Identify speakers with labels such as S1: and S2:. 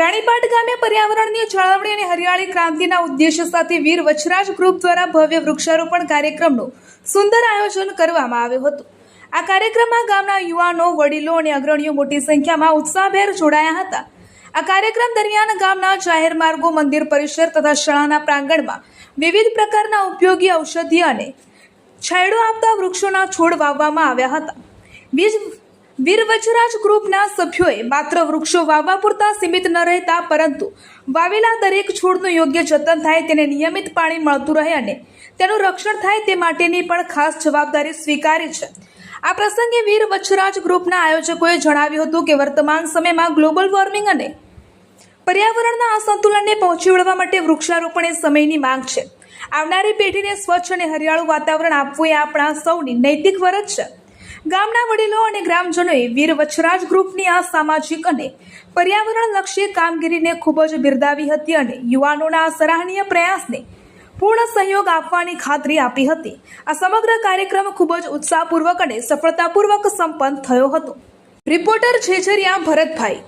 S1: રાણીપાટ ગામે પર્યાવરણની જાળવણી અને હરિયાળી ક્રાંતિના ઉદ્દેશ્ય સાથે વીર વછરાજ ગ્રુપ દ્વારા ભવ્ય વૃક્ષારોપણ કાર્યક્રમનું સુંદર આયોજન કરવામાં આવ્યું હતું। આ કાર્યક્રમમાં ગામના યુવાનો, વડીલો અને અગ્રણીઓ મોટી સંખ્યામાં ઉત્સાહભેર જોડાયા હતા। આ કાર્યક્રમ દરમિયાન ગામના જાહેર માર્ગો, મંદિર પરિસર તથા શાળાના પ્રાંગણમાં વિવિધ પ્રકારના ઉપયોગી ઔષધીય અને છાંયડો આપતા વૃક્ષોના છોડ વાવવામાં આવ્યા હતા। વીર વછરાજ ગ્રુપના સભ્યોએ માત્ર વૃક્ષો વાવવા પૂરતા સીમિત ન રહેતા પરંતુ વાવેલા દરેક છોડનું યોગ્ય જતન થાય, તેને નિયમિત પાણી મળતું રહે અને તેનું રક્ષણ થાય તે માટેની પણ ખાસ જવાબદારી સ્વીકારી છે। આ પ્રસંગે વીર વછરાજ ગ્રુપના આયોજકોએ જણાવ્યું હતું કે વર્તમાન સમયમાં ગ્લોબલ વોર્મિંગ અને પર્યાવરણના અસંતુલનને પહોંચી વળવા માટે વૃક્ષારોપણ એ સમયની માંગ છે। આવનારી પેઢીને સ્વચ્છ અને હરિયાળું વાતાવરણ આપવું એ આપણા સૌની નૈતિક ફરજ છે। ગામના વડીલો અને ગ્રામજનોએ વીર વછરાજ ગ્રુપની આ સામાજિક અને પર્યાવરણલક્ષી કામગીરીને ખૂબ જ બિરદાવી હતી અને યુવાનોના આ સરાહનીય પ્રયાસને પૂર્ણ સહયોગ આપવાની ખાતરી આપી હતી। આ સમગ્ર કાર્યક્રમ ખૂબ જ ઉત્સાહપૂર્વક અને સફળતાપૂર્વક સંપન્ન થયો હતો। રિપોર્ટર છેછરિયા ભરતભાઈ।